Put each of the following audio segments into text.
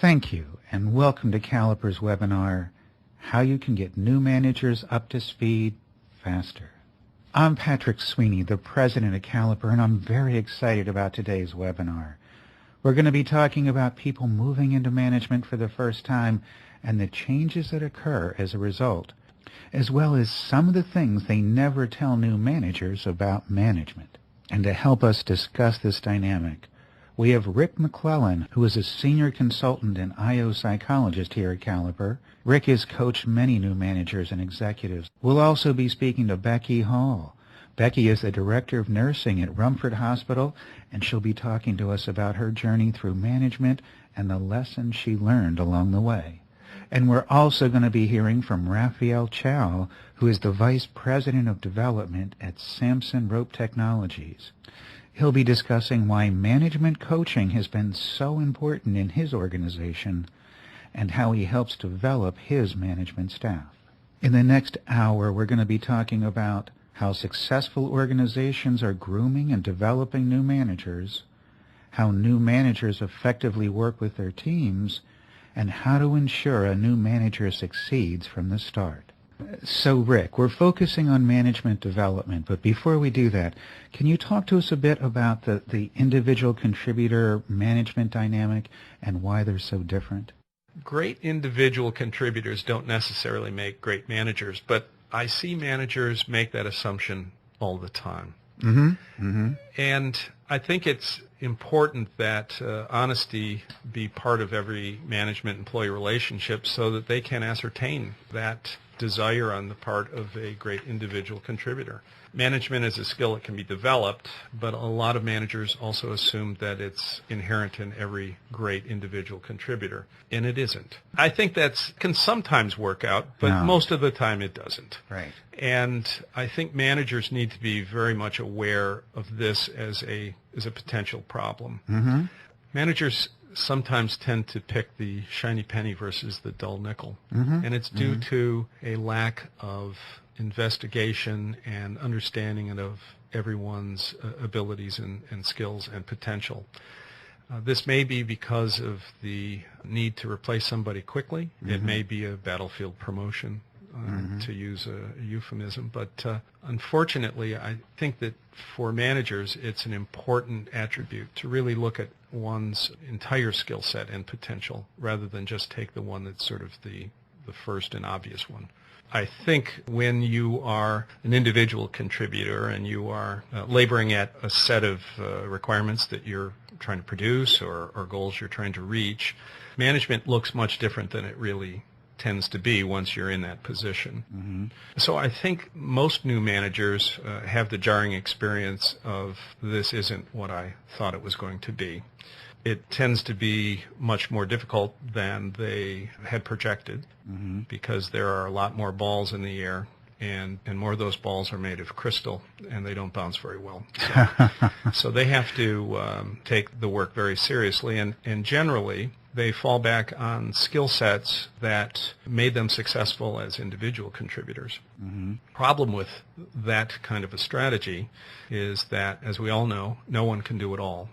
Thank you, and welcome to Caliper's webinar, How You Can Get New Managers Up to Speed Faster. I'm Patrick Sweeney, the president of Caliper, and I'm very excited about today's webinar. We're going to be talking about people moving into management for the first time and the changes that occur as a result, as well as some of the things they never tell new managers about management. And to help us discuss this dynamic, we have Rick McClellan, who is a senior consultant and IO psychologist here at Caliper. Rick has coached many new managers and executives. We'll also be speaking to Becky Hall. Becky is the director of nursing at Rumford Hospital, and she'll be talking to us about her journey through management and the lessons she learned along the way. And we're also going to be hearing from Raphael Chow, who is the vice president of development at Samson Rope Technologies. He'll be discussing why management coaching has been so important in his organization and how he helps develop his management staff. In the next hour, we're going to be talking about how successful organizations are grooming and developing new managers, how new managers effectively work with their teams, and how to ensure a new manager succeeds from the start. So, Rick, we're focusing on management development, but before we do that, can you talk to us a bit about the individual contributor management dynamic and why they're so different? Great individual contributors don't necessarily make great managers, but I see managers make that assumption all the time. And I think it's important that honesty be part of every management-employee relationship so that they can ascertain that desire on the part of a great individual contributor. Management is a skill that can be developed, but a lot of managers also assume that it's inherent in every great individual contributor, and it isn't. I think that can sometimes work out, but most of the time it doesn't. Right. And I think managers need to be very much aware of this as a potential problem. Managers sometimes tend to pick the shiny penny versus the dull nickel, and it's due to a lack of investigation and understanding of everyone's abilities and skills and potential. This may be because of the need to replace somebody quickly. It may be a battlefield promotion, to use a euphemism. But unfortunately, I think that for managers, it's an important attribute to really look at one's entire skill set and potential rather than just take the one that's sort of the first and obvious one. I think when you are an individual contributor and you are laboring at a set of requirements that you're trying to produce or goals you're trying to reach, management looks much different than it really tends to be once you're in that position. So I think most new managers have the jarring experience of this isn't what I thought it was going to be. It tends to be much more difficult than they had projected because there are a lot more balls in the air, and more of those balls are made of crystal, and they don't bounce very well. So they have to take the work very seriously, and generally they fall back on skill sets that made them successful as individual contributors. Problem with that kind of a strategy is that, as we all know, no one can do it all.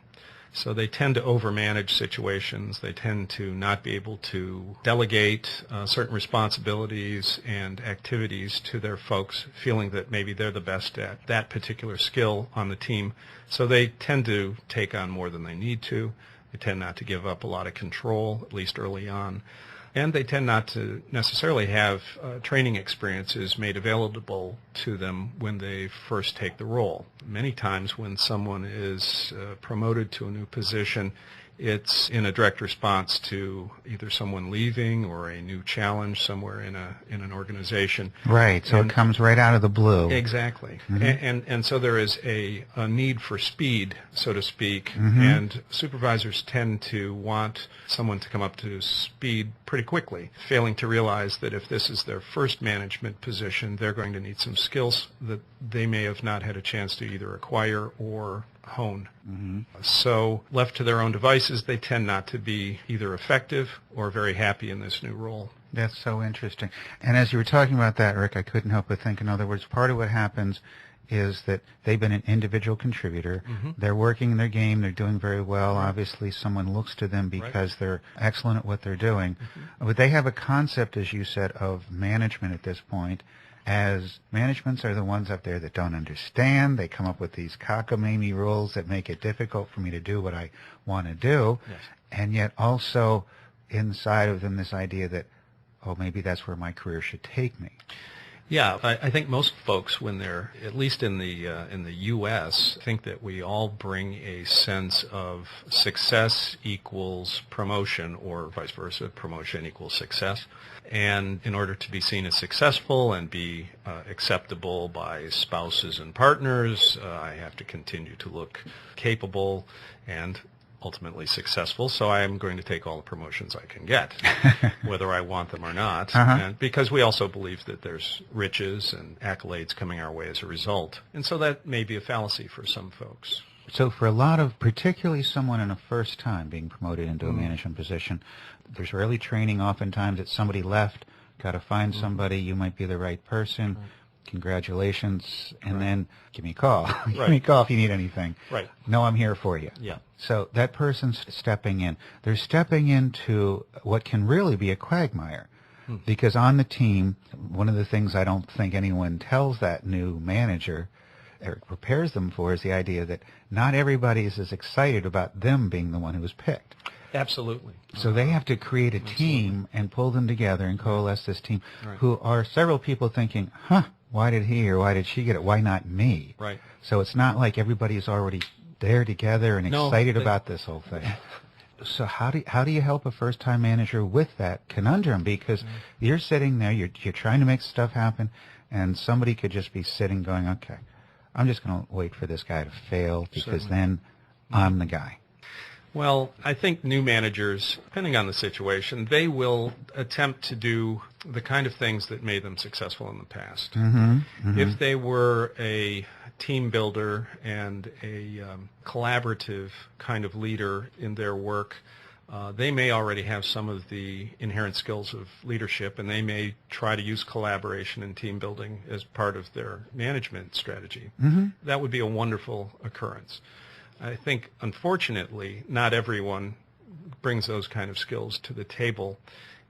So they tend to overmanage situations. They tend to not be able to delegate certain responsibilities and activities to their folks, feeling that maybe they're the best at that particular skill on the team. So they tend to take on more than they need to. They tend not to give up a lot of control, at least early on. And they tend not to necessarily have training experiences made available to them when they first take the role. Many times when someone is promoted to a new position, it's in a direct response to either someone leaving or a new challenge somewhere in an organization. Right, so it comes right out of the blue. Exactly. And so there is a need for speed, so to speak, and supervisors tend to want someone to come up to speed pretty quickly, failing to realize that if this is their first management position, they're going to need some skills that they may have not had a chance to either acquire or hone. So left to their own devices, they tend not to be either effective or very happy in this new role. That's so interesting. And as you were talking about that, Rick, I couldn't help but think, in other words, part of what happens is that they've been an individual contributor. They're working their game. They're doing very well. Obviously, someone looks to them because they're excellent at what they're doing. But they have a concept, as you said, of management at this point, as managements are the ones up there that don't understand. They come up with these cockamamie rules that make it difficult for me to do what I want to do. Yes. And yet also inside of them this idea that, oh, maybe that's where my career should take me. Yeah, I think most folks, when they're, at least in the U.S., think that we all bring a sense of success equals promotion, or vice versa, promotion equals success. And in order to be seen as successful and be acceptable by spouses and partners, I have to continue to look capable and ultimately successful, so I am going to take all the promotions I can get, whether I want them or not, and because we also believe that there's riches and accolades coming our way as a result. And so that may be a fallacy for some folks. So for a lot of, particularly someone in a first time being promoted into a management position, there's early training oftentimes that somebody left, got to find somebody, you might be the right person, congratulations, and then give me a call. Give me a call if you need anything. Right. No, I'm here for you. Yeah. So that person's stepping in. They're stepping into what can really be a quagmire. Because on the team, one of the things I don't think anyone tells that new manager or prepares them for is the idea that not everybody is as excited about them being the one who was picked. Absolutely. So they have to create a team and pull them together and coalesce this team who are several people thinking, why did he or why did she get it? Why not me? Right. So it's not like everybody's already there together and excited about this whole thing. So how do you help a first-time manager with that conundrum? Because you're sitting there, you're trying to make stuff happen, and somebody could just be sitting going, okay, I'm just going to wait for this guy to fail because then I'm the guy. Well, I think new managers, depending on the situation, they will attempt to do the kind of things that made them successful in the past. If they were a team builder and a collaborative kind of leader in their work, they may already have some of the inherent skills of leadership, and they may try to use collaboration and team building as part of their management strategy. That would be a wonderful occurrence. I think, unfortunately, not everyone brings those kind of skills to the table.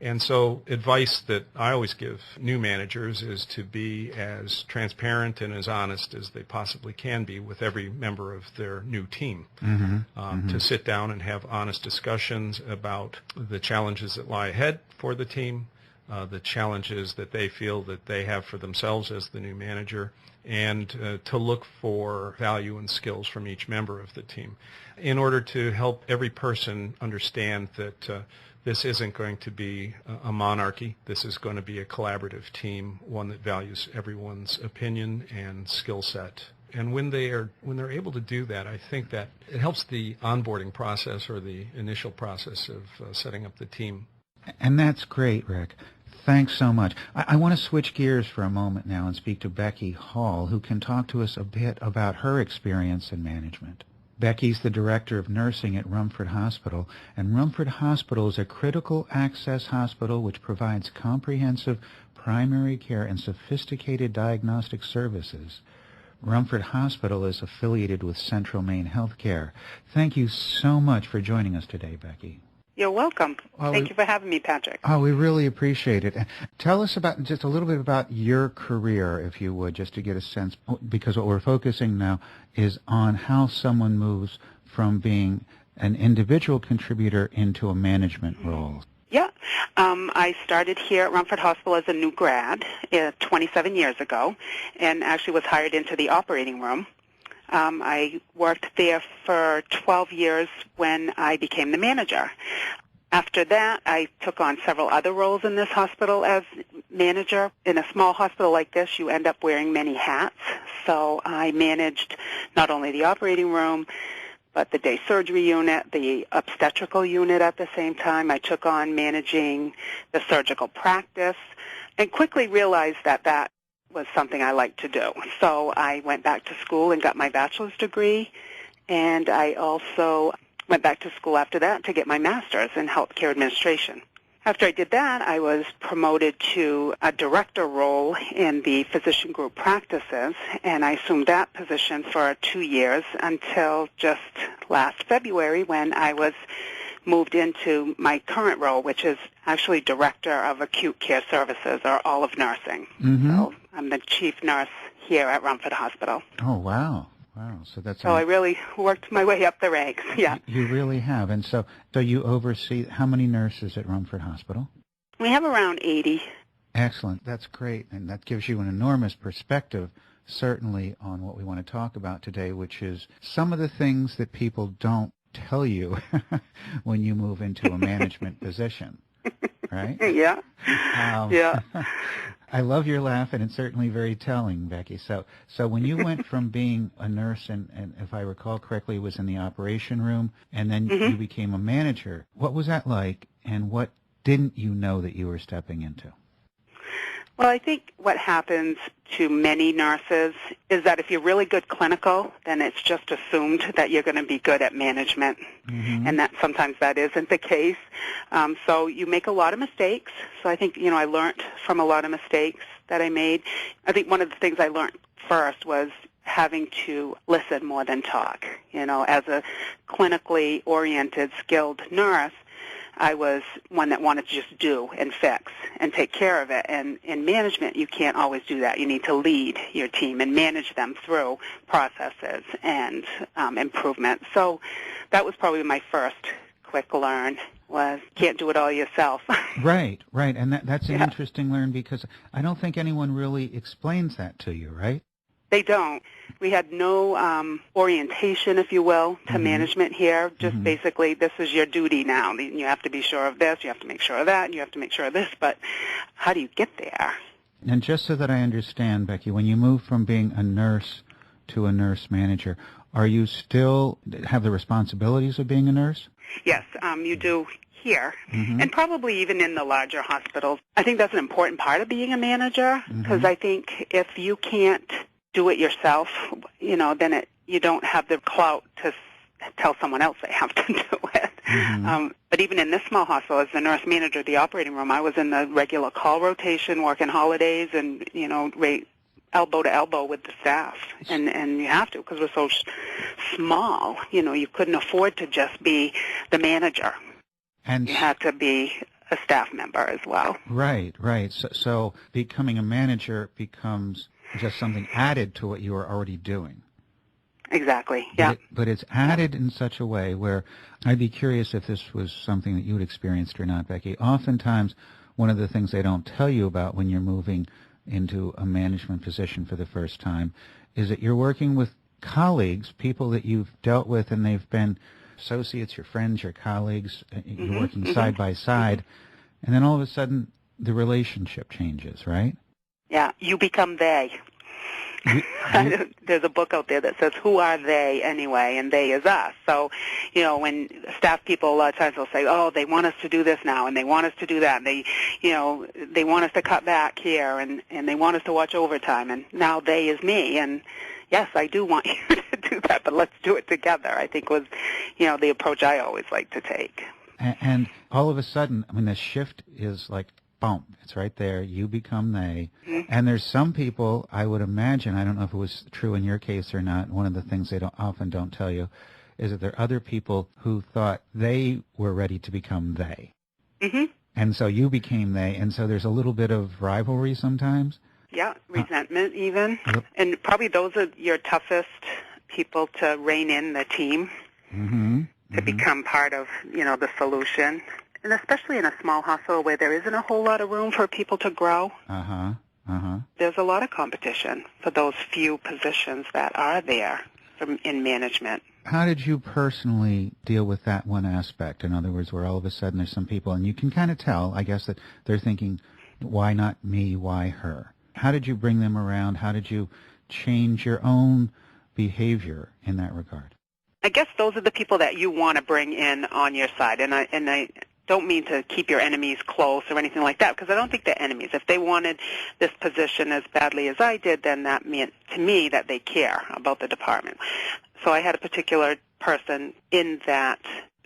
And so advice that I always give new managers is to be as transparent and as honest as they possibly can be with every member of their new team, to sit down and have honest discussions about the challenges that lie ahead for the team, the challenges that they feel that they have for themselves as the new manager, and to look for value and skills from each member of the team in order to help every person understand that this isn't going to be a monarchy. This is going to be a collaborative team, one that values everyone's opinion and skill set. And when they're able to do that, I think that it helps the onboarding process or the initial process of setting up the team. And that's great, Rick. Thanks so much. I want to switch gears for a moment now and speak to Becky Hall, who can talk to us a bit about her experience in management. Becky's the director of nursing at Rumford Hospital, and Rumford Hospital is a critical access hospital which provides comprehensive primary care and sophisticated diagnostic services. Rumford Hospital is affiliated with Central Maine Healthcare. Thank you so much for joining us today, Becky. You're welcome. Thank you for having me, Patrick. Oh, we really appreciate it. Tell us about just a little bit about your career, if you would, just to get a sense, because what we're focusing now is on how someone moves from being an individual contributor into a management role. Yeah. I started here at Rumford Hospital as a new grad 27 years ago and actually was hired into the operating room. I worked there for 12 years when I became the manager. After that, I took on several other roles in this hospital as manager. In a small hospital like this, you end up wearing many hats. So I managed not only the operating room, but the day surgery unit, the obstetrical unit at the same time. I took on managing the surgical practice and quickly realized that was something I liked to do. So I went back to school and got my bachelor's degree, and I also went back to school after that to get my master's in healthcare administration. After I did that, I was promoted to a director role in the physician group practices, and I assumed that position for 2 years until just last February when I was moved into my current role, which is actually Director of Acute Care Services, or all of nursing. Mm-hmm. So I'm the chief nurse here at Rumford Hospital. Oh, wow. Wow. So I really worked my way up the ranks, yeah. You really have. And so you oversee how many nurses at Rumford Hospital? We have around 80. Excellent. That's great. And that gives you an enormous perspective, certainly, on what we want to talk about today, which is some of the things that people don't tell you when you move into a management position, right? Yeah. Yeah. I love your laugh, and it's certainly very telling, Becky. So when you went from being a nurse, and if I recall correctly, it was in the operation room, and then you became a manager, what was that like, and what didn't you know that you were stepping into? Well, I think what happens to many nurses is that if you're really good clinical, then it's just assumed that you're going to be good at management, and that sometimes that isn't the case. So you make a lot of mistakes. So I think, I learned from a lot of mistakes that I made. I think one of the things I learned first was having to listen more than talk. As a clinically oriented, skilled nurse, I was one that wanted to just do and fix and take care of it. And in management, you can't always do that. You need to lead your team and manage them through processes and improvement. So that was probably my first quick learn, was can't do it all yourself. Right. And that's an interesting learn, because I don't think anyone really explains that to you, right? They don't. We had no orientation, if you will, to management here. Just basically, this is your duty now. You have to be sure of this, you have to make sure of that, and you have to make sure of this. But how do you get there? And just so that I understand, Becky, when you move from being a nurse to a nurse manager, are you still have the responsibilities of being a nurse? Yes, you do here, and probably even in the larger hospitals. I think that's an important part of being a manager, because I think if you can't do it yourself, then you don't have the clout to tell someone else they have to do it. But even in this small hospital, as the nurse manager of the operating room, I was in the regular call rotation, working holidays, and, elbow to elbow with the staff. And you have to, because we're so small. You couldn't afford to just be the manager. And you had to be a staff member as well. Right. So becoming a manager becomes just something added to what you were already doing. Exactly, yeah. But it's added in such a way where I'd be curious if this was something that you had experienced or not, Becky. Oftentimes, one of the things they don't tell you about when you're moving into a management position for the first time is that you're working with colleagues, people that you've dealt with, and they've been associates, your friends, your colleagues, you're working side by side, and then all of a sudden the relationship changes, right? Yeah, you become they. There's a book out there that says, who are they anyway, and they is us. So, when staff people a lot of times will say, oh, they want us to do this now, and they want us to do that, and they want us to cut back here, and they want us to watch overtime, and now they is me, and yes, I do want you to do that, but let's do it together, I think was, the approach I always like to take. And all of a sudden, the shift is like, boom, it's right there. You become they. And there's some people, I would imagine, I don't know if it was true in your case or not, one of the things they often don't tell you is that there are other people who thought they were ready to become they. And so you became they, and so there's a little bit of rivalry sometimes. Yeah, resentment even. And probably those are your toughest people to rein in the team, to become part of, the solution. And especially in a small hospital where there isn't a whole lot of room for people to grow. There's a lot of competition for those few positions that are there in management. How did you personally deal with that one aspect? In other words, where all of a sudden there's some people, and you can kind of tell, I guess, that they're thinking, why not me, why her? How did you bring them around? How did you change your own behavior in that regard? I guess those are the people that you want to bring in on your side, and I don't mean to keep your enemies close or anything like that, because I don't think they're enemies. If they wanted this position as badly as I did, then that meant to me that they care about the department. So I had a particular person in that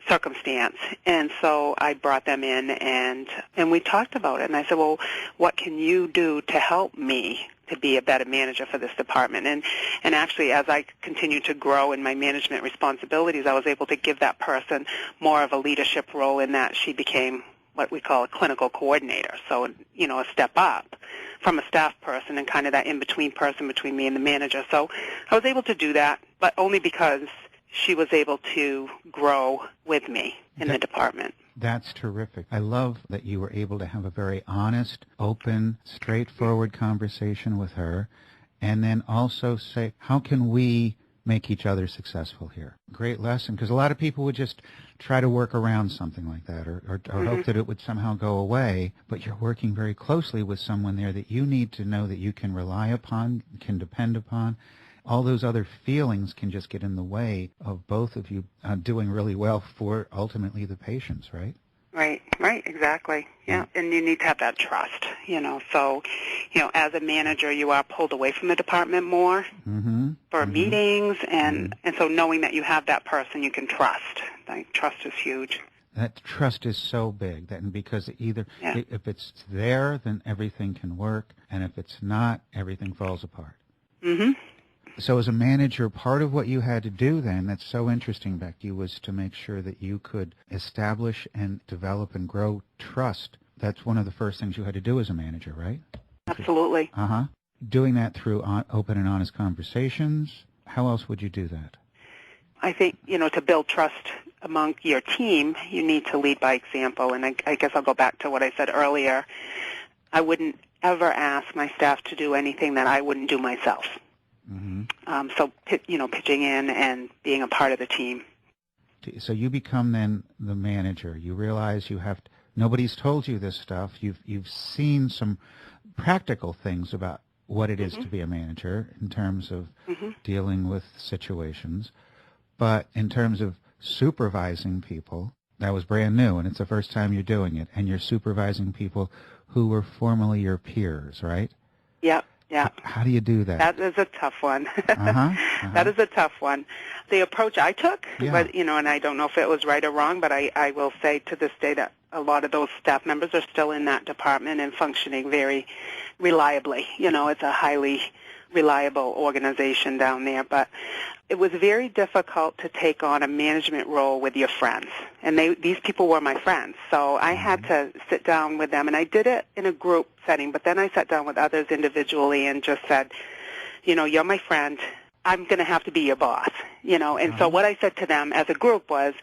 circumstance. And so I brought them in, and we talked about it. And I said, well, what can you do to help me to be a better manager for this department? And actually, as I continued to grow in my management responsibilities, I was able to give that person more of a leadership role in that she became what we call a clinical coordinator. So, a step up from a staff person and kind of that in-between person between me and the manager. So I was able to do that, but only because she was able to grow with me in the department. That's terrific. I love that you were able to have a very honest, open, straightforward conversation with her, and then also say, how can we make each other successful here? Great lesson, because a lot of people would just try to work around something like that or hope that it would somehow go away, but you're working very closely with someone there that you need to know that you can rely upon, can depend upon. All those other feelings can just get in the way of both of you doing really well for ultimately the patients, right? Right, exactly. Yeah, and you need to have that trust, So, as a manager, you are pulled away from the department more for meetings, and so knowing that you have that person you can trust. Trust is huge. That trust is so big, because if it's there, then everything can work, and if it's not, everything falls apart. So as a manager, part of what you had to do then, that's so interesting, Becky, was to make sure that you could establish and develop and grow trust. That's one of the first things you had to do as a manager, right? Absolutely. Doing that through open and honest conversations. How else would you do that? I think, to build trust among your team, you need to lead by example. And I guess I'll go back to what I said earlier. I wouldn't ever ask my staff to do anything that I wouldn't do myself. So, pitching in and being a part of the team. So you become then the manager. You realize nobody's told you this stuff. You've seen some practical things about what it is to be a manager in terms of dealing with situations. But in terms of supervising people, that was brand new, and it's the first time you're doing it. And you're supervising people who were formerly your peers, right? Yep. Yeah. How do you do that? That is a tough one. That is a tough one. The approach I took, but, and I don't know if it was right or wrong, but I will say to this day that a lot of those staff members are still in that department and functioning very reliably. It's a highly reliable organization down there, but it was very difficult to take on a management role with your friends, and these people were my friends, so I had to sit down with them, and I did it in a group setting, but then I sat down with others individually and just said, you're my friend, I'm going to have to be your boss, and so what I said to them as a group was,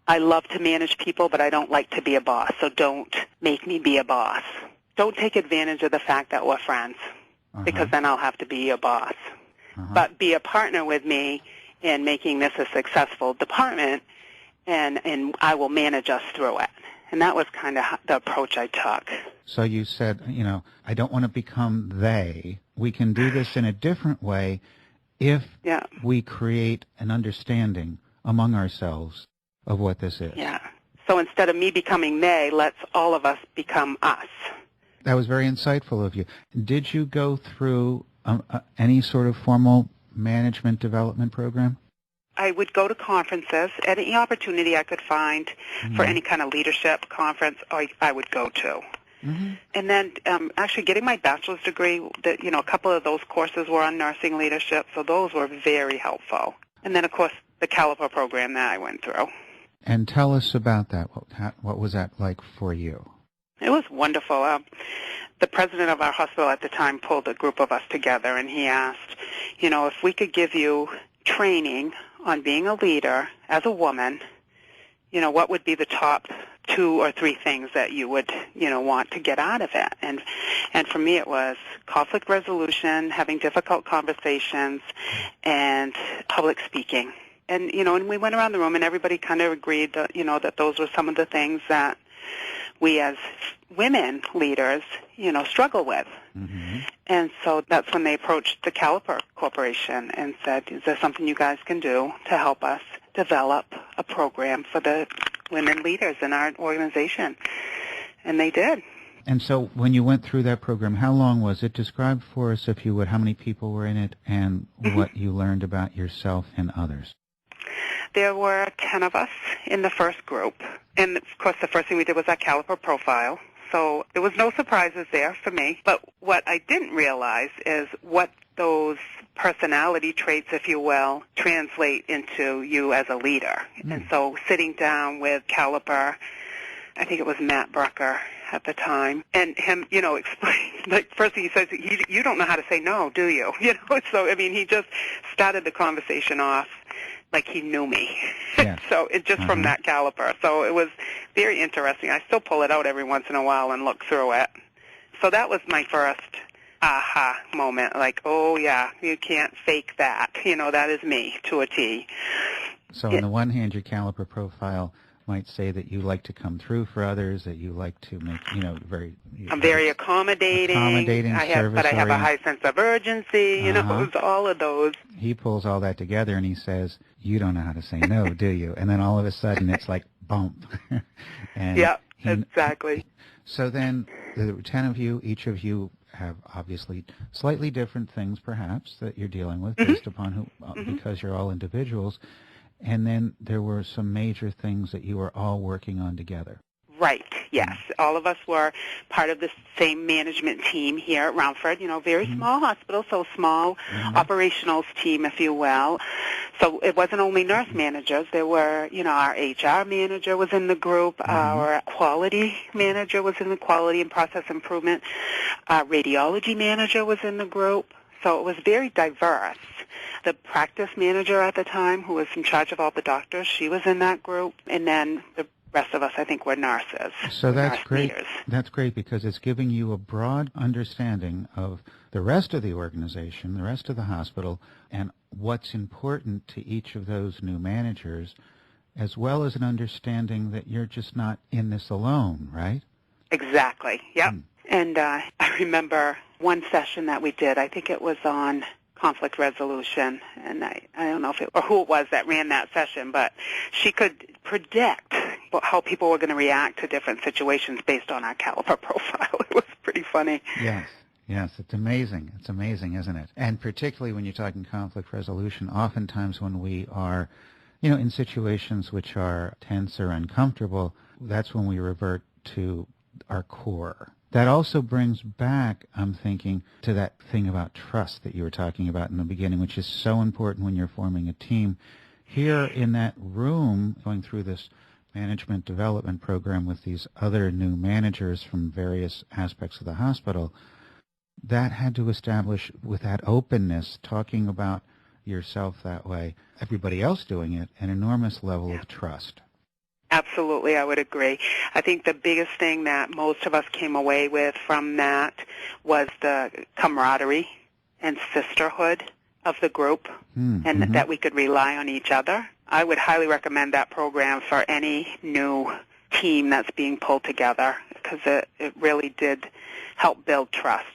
I love to manage people, but I don't like to be a boss, so don't make me be a boss. Don't take advantage of the fact that we're friends, because then I'll have to be your boss. But be a partner with me in making this a successful department, and I will manage us through it. And that was kind of the approach I took. So you said, I don't want to become they. We can do this in a different way if we create an understanding among ourselves of what this is. Yeah. So instead of me becoming they, let's all of us become us. That was very insightful of you. Did you go through any sort of formal management development program? I would go to conferences. Any opportunity I could find for any kind of leadership conference, I would go to. And then actually getting my bachelor's degree, a couple of those courses were on nursing leadership, so those were very helpful. And then, of course, the Caliper program that I went through. And tell us about that. What was that like for you? It was wonderful. The president of our hospital at the time pulled a group of us together, and he asked, if we could give you training on being a leader as a woman, what would be the top 2 or 3 things that you would, want to get out of it? And for me it was conflict resolution, having difficult conversations, and public speaking. And, and we went around the room and everybody kind of agreed that, that those were some of the things that we as women leaders, struggle with. And so that's when they approached the Caliper Corporation and said, is there something you guys can do to help us develop a program for the women leaders in our organization? And they did. And so when you went through that program, how long was it? Describe for us, if you would, how many people were in it and what you learned about yourself and others. There were 10 of us in the first group. And, of course, the first thing we did was our caliper profile. So there was no surprises there for me. But what I didn't realize is what those personality traits, if you will, translate into you as a leader. And so sitting down with Caliper, I think it was Matt Brucker at the time, and him, explain, like, first thing he says, you don't know how to say no, do you? So, I mean, he just started the conversation off like he knew me. Yeah. So it just from that Caliper. So it was very interesting. I still pull it out every once in a while and look through it. So that was my first aha moment, like, oh, yeah, you can't fake that. That is me to a T. So on the one hand, your caliper profile might say that you like to come through for others, that you like to make, I'm very accommodating. But I have a high sense of urgency. It's all of those. He pulls all that together and he says, you don't know how to say no, do you? And then all of a sudden it's like, bump. Yep, exactly. So then the 10 of you, each of you have obviously slightly different things perhaps that you're dealing with based upon who, because you're all individuals. And then there were some major things that you were all working on together. Right, yes. All of us were part of the same management team here at Rumford, very small hospital, so small operationals team, if you will. So it wasn't only nurse managers. There were, our HR manager was in the group. Our quality manager was in the quality and process improvement. Our radiology manager was in the group. So it was very diverse. The practice manager at the time, who was in charge of all the doctors, she was in that group. And then the rest of us, I think, were nurses. So that's great. Leaders. That's great because it's giving you a broad understanding of the rest of the organization, the rest of the hospital, and what's important to each of those new managers, as well as an understanding that you're just not in this alone, right? Exactly, yep. And I remember one session that we did, I think it was on conflict resolution, and I don't know or who it was that ran that session, but she could predict how people were going to react to different situations based on our caliper profile. It was pretty funny. Yes, it's amazing. It's amazing, isn't it? And particularly when you're talking conflict resolution, oftentimes when we are, in situations which are tense or uncomfortable, that's when we revert to our core. That also brings back, I'm thinking, to that thing about trust that you were talking about in the beginning, which is so important when you're forming a team. Here in that room, going through this management development program with these other new managers from various aspects of the hospital, that had to establish, with that openness, talking about yourself that way, everybody else doing it, an enormous level of trust. Absolutely, I would agree. I think the biggest thing that most of us came away with from that was the camaraderie and sisterhood of the group, and that we could rely on each other. I would highly recommend that program for any new team that's being pulled together, because it really did help build trust.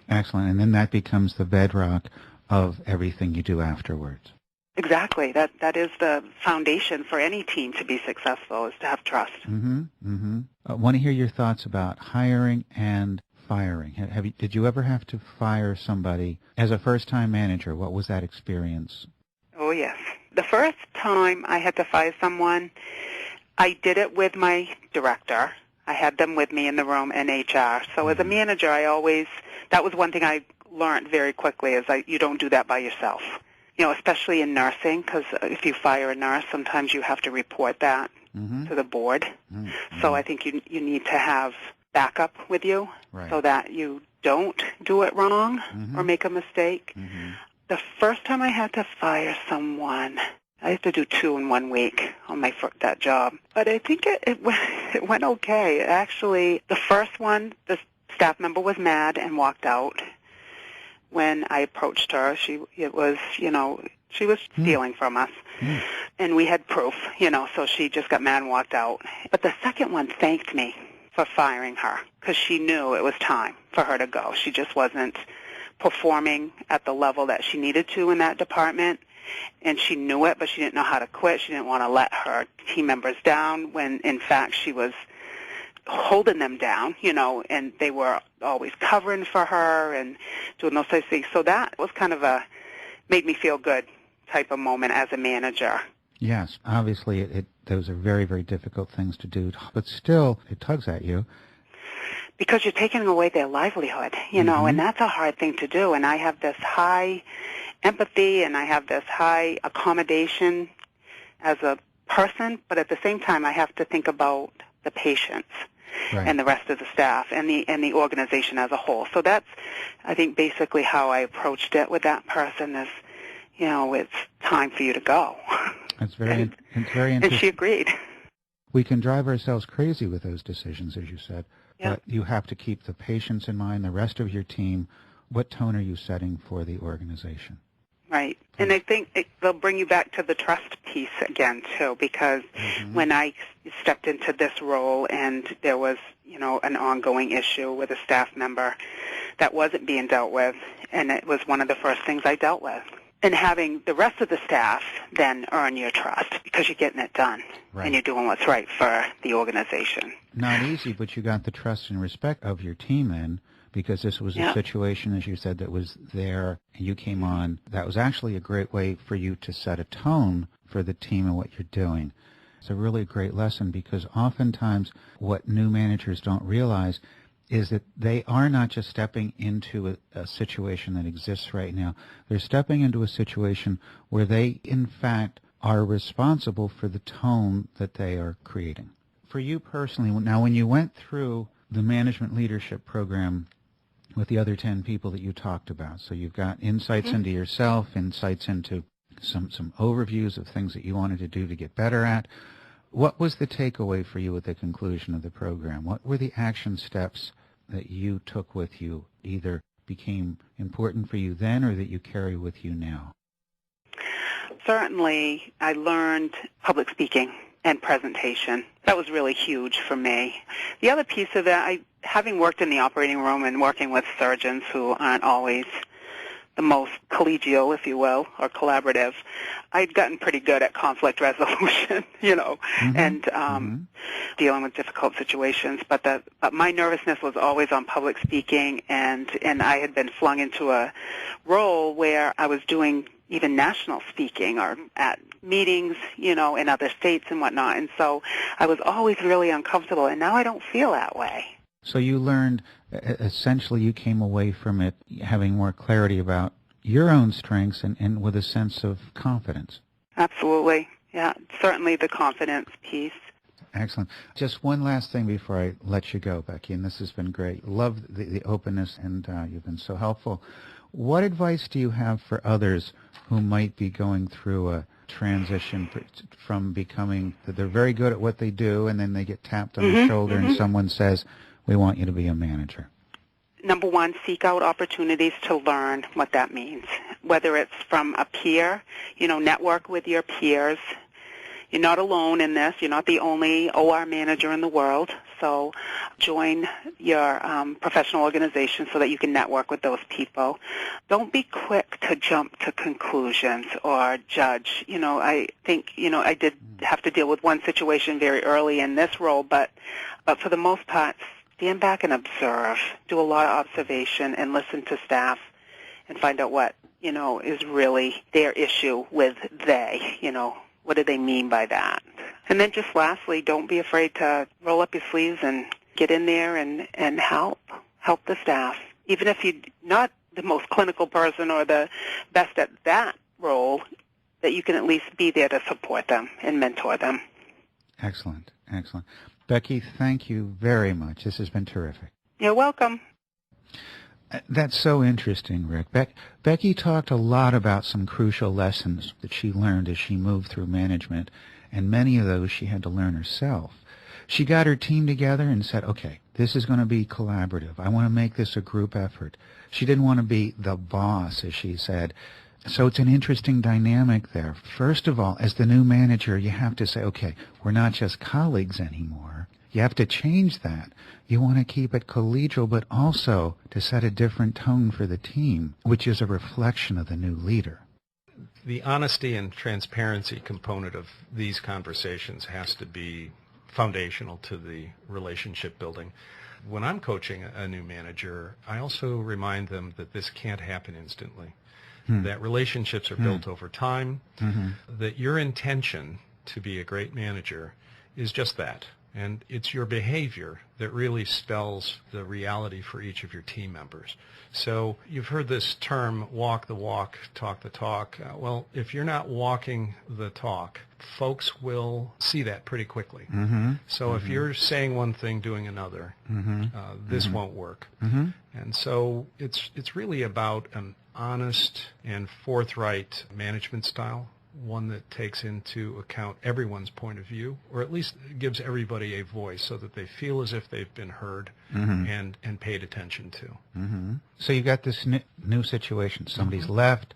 Excellent, and then that becomes the bedrock of everything you do afterwards. Exactly. That is the foundation for any team to be successful, is to have trust. I want to hear your thoughts about hiring and firing. Did you ever have to fire somebody as a first-time manager? What was that experience? Oh, yes. The first time I had to fire someone, I did it with my director. I had them with me in the room in HR. So as a manager, that was one thing I learned very quickly, is you don't do that by yourself. Especially in nursing, because if you fire a nurse, sometimes you have to report that to the board. So I think you need to have backup with you, so that you don't do it wrong or make a mistake. The first time I had to fire someone, I had to do 2 in 1 week on that job. But I think it went okay. Actually, the first one, the staff member was mad and walked out. When I approached her, she was stealing from us. And we had proof, so she just got mad and walked out. But the second one thanked me for firing her, because she knew it was time for her to go. She just wasn't performing at the level that she needed to in that department, and she knew it, but she didn't know how to quit. She didn't want to let her team members down, when in fact she was holding them down, and they were always covering for her and doing those types of things. So that was kind of made me feel good type of moment as a manager. Yes, obviously those are very, very difficult things to do, but still it tugs at you. Because you're taking away their livelihood, and that's a hard thing to do. And I have this high empathy and I have this high accommodation as a person, but at the same time I have to think about the patients and the rest of the staff and the organization as a whole. So that's, I think, basically how I approached it with that person is, it's time for you to go. It's very interesting. And she agreed. We can drive ourselves crazy with those decisions, as you said, but you have to keep the patients in mind, the rest of your team. What tone are you setting for the organization? Right. And I think they'll bring you back to the trust piece again, too, because when I stepped into this role and there was, an ongoing issue with a staff member that wasn't being dealt with, and it was one of the first things I dealt with. And having the rest of the staff then earn your trust because you're getting it done and you're doing what's right for the organization. Not easy, but you got the trust and respect of your team then, because this was a situation, as you said, that was there, and you came on. That was actually a great way for you to set a tone for the team and what you're doing. It's a really great lesson, because oftentimes what new managers don't realize is that they are not just stepping into a situation that exists right now. They're stepping into a situation where they, in fact, are responsible for the tone that they are creating. For you personally, now when you went through the management leadership program with the other 10 people that you talked about, so you've got insights into yourself, insights into some overviews of things that you wanted to do to get better at. What was the takeaway for you at the conclusion of the program? What were the action steps that you took with you, either became important for you then or that you carry with you now? Certainly, I learned public speaking and presentation. That was really huge for me. The other piece of that, having worked in the operating room and working with surgeons who aren't always the most collegial, if you will, or collaborative, I'd gotten pretty good at conflict resolution, and dealing with difficult situations. But my nervousness was always on public speaking, and I had been flung into a role where I was doing even national speaking or at meetings, in other states and whatnot. And so I was always really uncomfortable, and now I don't feel that way. So you learned, essentially you came away from it having more clarity about your own strengths and with a sense of confidence. Absolutely. Yeah, certainly the confidence piece. Excellent. Just one last thing before I let you go, Becky, and this has been great. Love the openness, and you've been so helpful. What advice do you have for others who might be going through a transition from becoming that they're very good at what they do, and then they get tapped on the shoulder and someone says, "We want you to be a manager"? Number one, seek out opportunities to learn what that means, whether it's from a peer, network with your peers. You're not alone in this. You're not the only OR manager in the world. So join your professional organization so that you can network with those people. Don't be quick to jump to conclusions or judge. I think, I did have to deal with one situation very early in this role, but for the most part, stand back and observe. Do a lot of observation and listen to staff and find out what, is really their issue with they, what do they mean by that? And then just lastly, don't be afraid to roll up your sleeves and get in there and help the staff. Even if you're not the most clinical person or the best at that role, that you can at least be there to support them and mentor them. Excellent, excellent. Becky, thank you very much. This has been terrific. You're welcome. That's so interesting, Rick. Becky talked a lot about some crucial lessons that she learned as she moved through management, and many of those she had to learn herself. She got her team together and said, okay, this is going to be collaborative. I want to make this a group effort. She didn't want to be the boss, as she said. So it's an interesting dynamic there. First of all, as the new manager, you have to say, okay, we're not just colleagues anymore. You have to change that. You want to keep it collegial, but also to set a different tone for the team, which is a reflection of the new leader. The honesty and transparency component of these conversations has to be foundational to the relationship building. When I'm coaching a new manager, I also remind them that this can't happen instantly. that relationships are built over time, that your intention to be a great manager is just that. And it's your behavior that really spells the reality for each of your team members. So you've heard this term, walk the walk, talk the talk. Well, if you're not walking the talk, folks will see that pretty quickly. So if you're saying one thing, doing another, this won't work. And so it's really about an honest and forthright management style, one that takes into account everyone's point of view, or at least gives everybody a voice so that they feel as if they've been heard and paid attention to. So you've got this new situation. Somebody's left,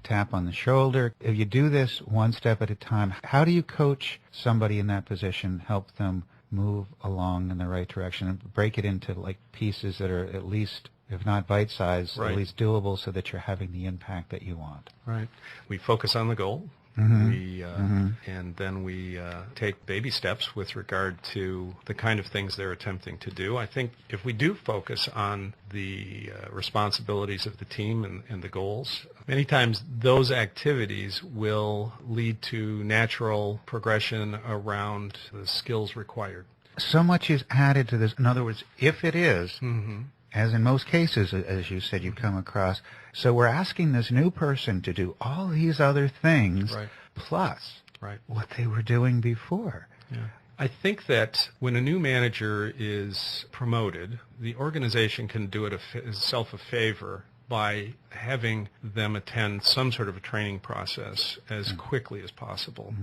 tap on the shoulder. If you do this one step at a time, how do you coach somebody in that position, help them move along in the right direction, and break it into like pieces that are at least, if not bite-sized, at least doable, so that you're having the impact that you want? Right. We focus on the goal. And then we take baby steps with regard to the kind of things they're attempting to do. I think if we do focus on the responsibilities of the team and the goals, many times those activities will lead to natural progression around the skills required. So much is added to this. In other words, if it is, as in most cases, as you said, you come across. So we're asking this new person to do all these other things plus what they were doing before. I think that when a new manager is promoted, the organization can do itself a favor by having them attend some sort of a training process as quickly as possible.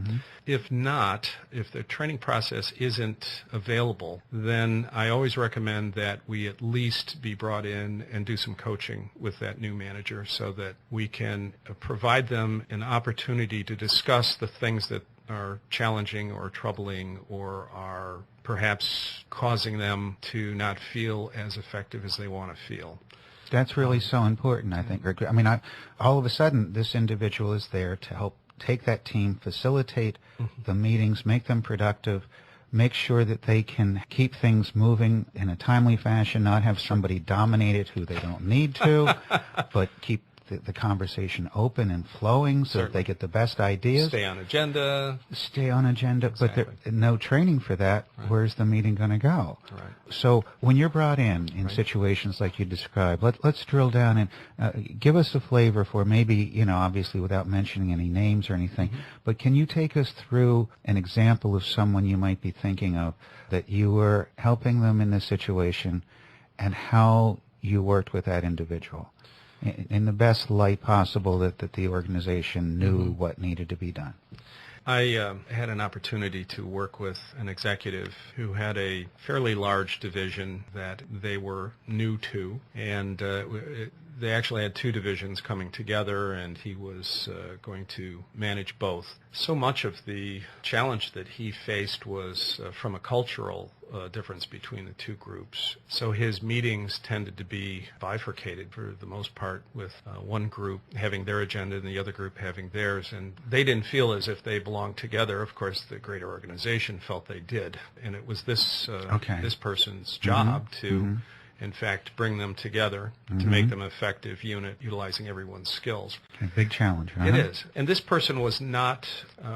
If not, if the training process isn't available, then I always recommend that we at least be brought in and do some coaching with that new manager so that we can provide them an opportunity to discuss the things that are challenging or troubling or are perhaps causing them to not feel as effective as they want to feel. That's really so important, I think. I mean, all of a sudden, this individual is there to help take that team, facilitate the meetings, make them productive, make sure that they can keep things moving in a timely fashion, not have somebody dominate it who they don't need to, but keep the conversation open and flowing so that they get the best ideas. Stay on agenda. Exactly. But there's no training for that. Where's the meeting going to go? So when you're brought in situations like you described, let's drill down and give us a flavor for maybe, obviously without mentioning any names or anything, but can you take us through an example of someone you might be thinking of that you were helping them in this situation and how you worked with that individual in the best light possible that the organization knew what needed to be done? I had an opportunity to work with an executive who had a fairly large division that they were new to, and they actually had two divisions coming together, and he was going to manage both. So much of the challenge that he faced was from a cultural difference between the two groups. So his meetings tended to be bifurcated for the most part, with one group having their agenda and the other group having theirs, and they didn't feel as if they belonged together. Of course, the greater organization felt they did, and it was this person's job to in fact bring them together to make them an effective unit utilizing everyone's skills. A big challenge. It is. And this person was not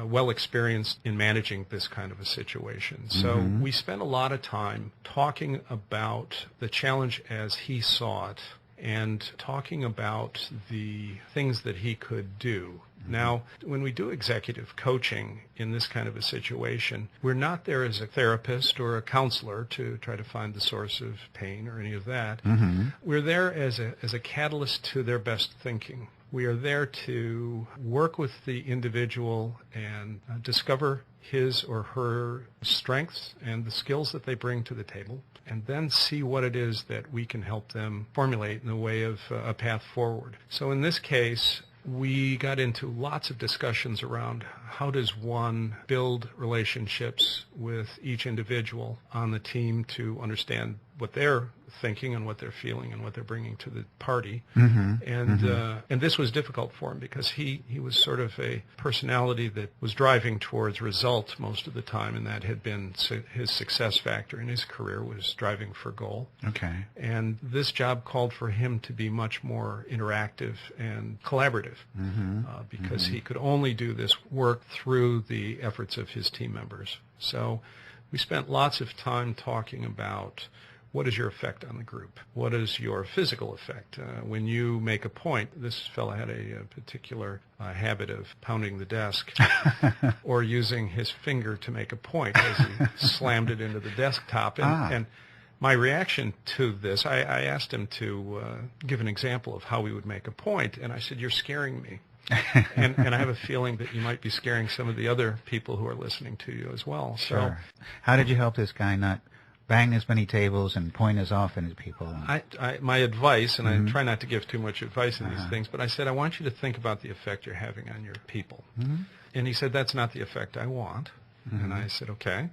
well experienced in managing this kind of a situation. So we spent a lot of time talking about the challenge as he saw it and talking about the things that he could do. Now, when we do executive coaching in this kind of a situation, we're not there as a therapist or a counselor to try to find the source of pain or any of that. We're there as a catalyst to their best thinking. We are there to work with the individual and discover his or her strengths and the skills that they bring to the table, and then see what it is that we can help them formulate in the way of a path forward. So in this case, we got into lots of discussions around how does one build relationships with each individual on the team to understand what they're thinking and what they're feeling and what they're bringing to the party. And this was difficult for him because he was sort of a personality that was driving towards result most of the time, and that had been his success factor in his career, was driving for goal. Okay. And this job called for him to be much more interactive and collaborative because he could only do this work through the efforts of his team members. So we spent lots of time talking about what is your effect on the group? What is your physical effect? When you make a point, this fellow had a particular habit of pounding the desk or using his finger to make a point as he slammed it into the desktop. And my reaction to this, I asked him to give an example of how we would make a point, and I said, "You're scaring me." and I have a feeling that you might be scaring some of the other people who are listening to you as well. Sure. So, how did you help this guy not bang as many tables and point as often as people? My advice, and I try not to give too much advice in these things, but I said, I want you to think about the effect you're having on your people. And he said, that's not the effect I want. And I said, okay,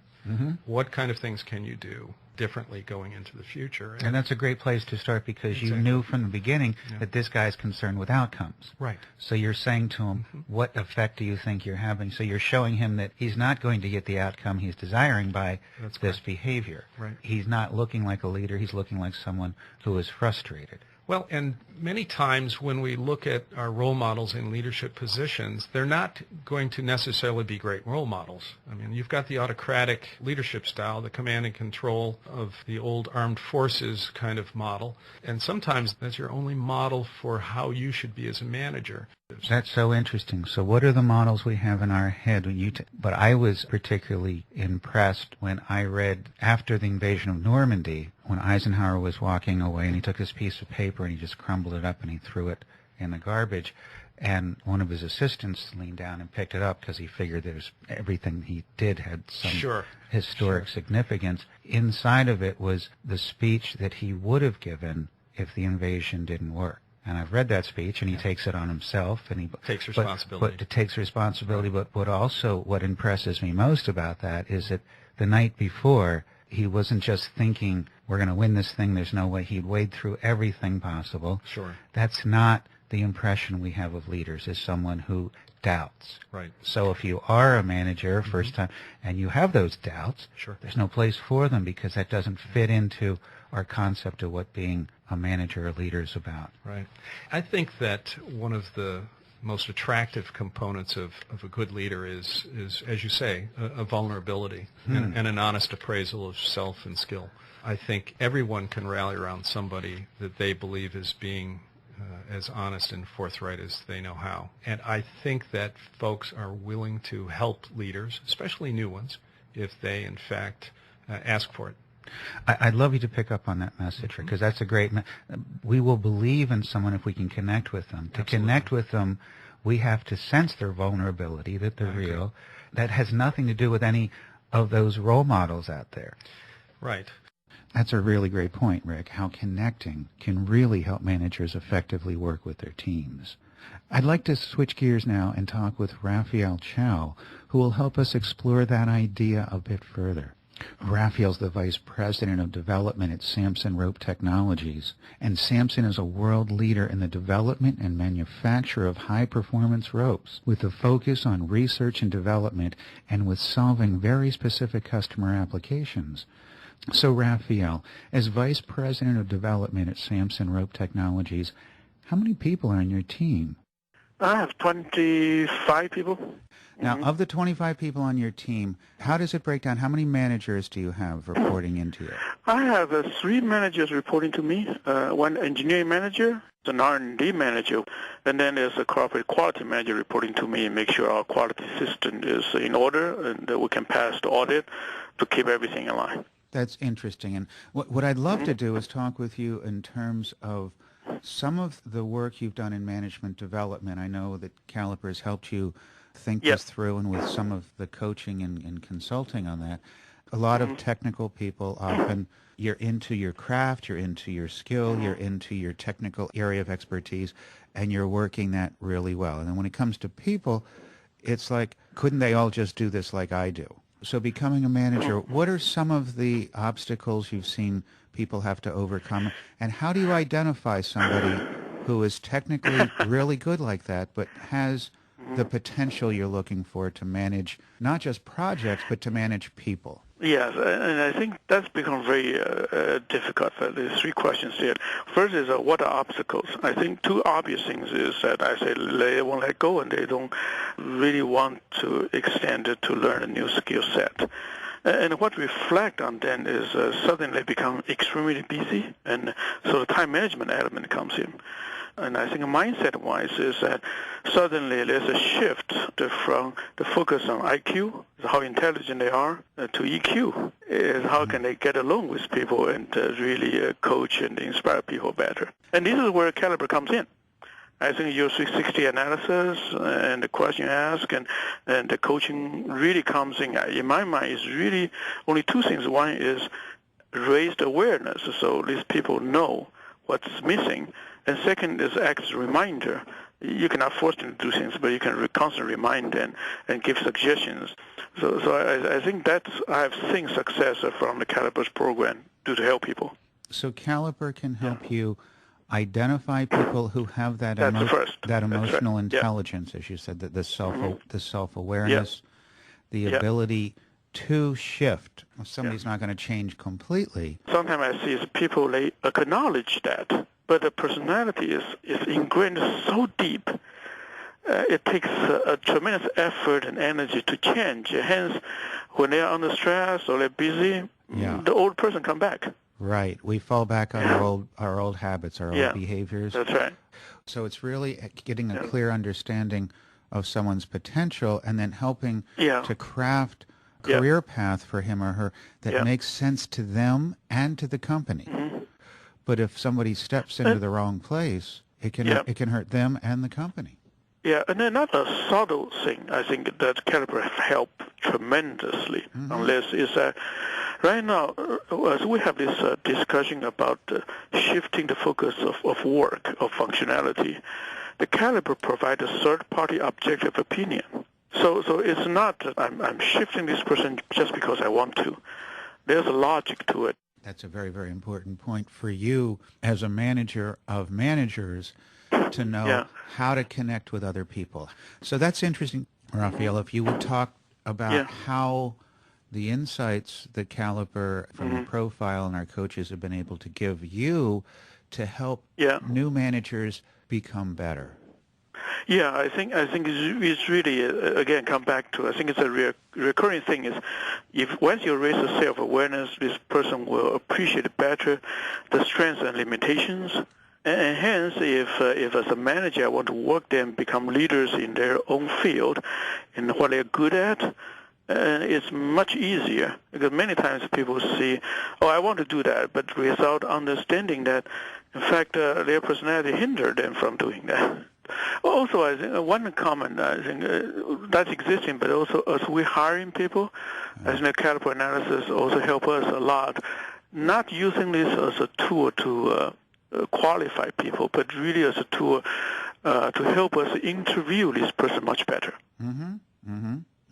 what kind of things can you do differently going into the future? And that's a great place to start because you knew from the beginning that this guy's concerned with outcomes. Right. So you're saying to him, what effect do you think you're having? So you're showing him that he's not going to get the outcome he's desiring by this behavior. Right. He's not looking like a leader. He's looking like someone who is frustrated. Well, and many times when we look at our role models in leadership positions, they're not going to necessarily be great role models. I mean, you've got the autocratic leadership style, the command and control of the old armed forces kind of model, and sometimes that's your only model for how you should be as a manager. That's so interesting. So what are the models we have in our head? But I was particularly impressed when I read after the invasion of Normandy, when Eisenhower was walking away and he took this piece of paper and he just crumbled it up and he threw it in the garbage. And one of his assistants leaned down and picked it up because he figured everything he did had some historic significance. Inside of it was the speech that he would have given if the invasion didn't work. And I've read that speech, and he takes it on himself, and he takes responsibility. But takes responsibility. But what impresses me most about that is that the night before, he wasn't just thinking, we're going to win this thing, there's no way. He'd wade through everything possible. Sure. That's not the impression we have of leaders, as someone who doubts. Right. So if you are a manager first time, and you have those doubts, there's no place for them because that doesn't fit into our concept of what being a manager or leader is about. Right. I think that one of the most attractive components of a good leader is as you say, a vulnerability and an honest appraisal of self and skill. I think everyone can rally around somebody that they believe is being as honest and forthright as they know how. And I think that folks are willing to help leaders, especially new ones, if they, in fact, ask for it. I'd love you to pick up on that message, because that's a great we will believe in someone if we can connect with them. To connect with them, we have to sense their vulnerability, that they're real. That has nothing to do with any of those role models out there. Right. That's a really great point, Rick, how connecting can really help managers effectively work with their teams. I'd like to switch gears now and talk with Raphael Chow, who will help us explore that idea a bit further. Raphael's the Vice President of Development at Samson Rope Technologies, and Samson is a world leader in the development and manufacture of high-performance ropes, with a focus on research and development and with solving very specific customer applications. So, Raphael, as Vice President of Development at Samson Rope Technologies, how many people are on your team? I have 25 people. Now, of the 25 people on your team, how does it break down? How many managers do you have reporting into you? I have 3 managers reporting to me, one engineering manager, an R&D manager, and then there's a corporate quality manager reporting to me and make sure our quality system is in order and that we can pass the audit to keep everything in line. That's interesting. And what I'd love to do is talk with you in terms of some of the work you've done in management development. I know that Caliper has helped you think this through, and with some of the coaching and consulting on that. A lot of technical people often, you're into your craft, you're into your skill, you're into your technical area of expertise, and you're working that really well. And then when it comes to people, it's like, couldn't they all just do this like I do? So becoming a manager, what are some of the obstacles you've seen people have to overcome? And how do you identify somebody who is technically really good like that, but has the potential you're looking for to manage not just projects, but to manage people? Yes, and I think that's become very difficult. There's three questions here. First is what are obstacles? I think two obvious things is that I say they won't let go and they don't really want to extend it to learn a new skill set. And what we reflect on then is suddenly they become extremely busy, and so the time management element comes in. And I think mindset-wise is that suddenly there's a shift from the focus on IQ, how intelligent they are, to EQ, is how can they get along with people and really coach and inspire people better. And this is where Caliber comes in. I think your 360 analysis and the question you ask and the coaching really comes in my mind, is really only two things. One is raised awareness, so these people know what's missing. And second is act as a reminder. You cannot force them to do things, but you can constantly remind them and give suggestions. So I think I have seen success from the Caliber's program to help people. So Caliber can help you identify people who have that emotional intelligence, as you said, the self-awareness, the ability to shift. Well, somebody's not going to change completely. Sometimes I see is people, they acknowledge that, but the personality is ingrained so deep. It takes a tremendous effort and energy to change. Hence, when they are under stress or they're busy, the old person come back. Right. We fall back on our old habits, our old behaviors. That's right. So it's really getting a clear understanding of someone's potential and then helping to craft a career path for him or her that makes sense to them and to the company. But if somebody steps into the wrong place, it can hurt them and the company. Yeah, and another subtle thing I think that Caliber have helped tremendously on this is that right now, as we have this discussion about shifting the focus of work, of functionality, the Caliber provides a third-party objective opinion. So it's not that I'm shifting this person just because I want to. There's a logic to it. That's a very, very important point for you as a manager of managers to know how to connect with other people. So that's interesting, Raphael. If you would talk about how the insights that Caliber from the profile and our coaches have been able to give you to help new managers become better. Yeah, I think it's really again come back to I think it's a recurring thing is if once you raise the self-awareness, this person will appreciate better the strengths and limitations. And hence, if as a manager I want to work them become leaders in their own field and what they're good at, it's much easier because many times people see, I want to do that, but without understanding that, in fact, their personality hindered them from doing that. Also, I think one comment I think that's existing, but also as we're hiring people, I think the Caliber analysis also help us a lot, not using this as a tool to qualify people, but really as a tool to help us interview this person much better.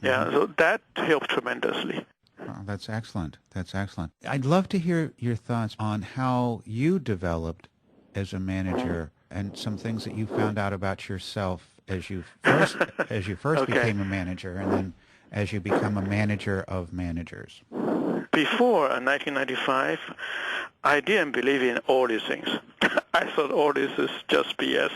Yeah, so that helped tremendously. Oh, that's excellent. That's excellent. I'd love to hear your thoughts on how you developed as a manager and some things that you found out about yourself as you first became a manager and then as you become a manager of managers. Before 1995, I didn't believe in all these things. I thought all this is just BS.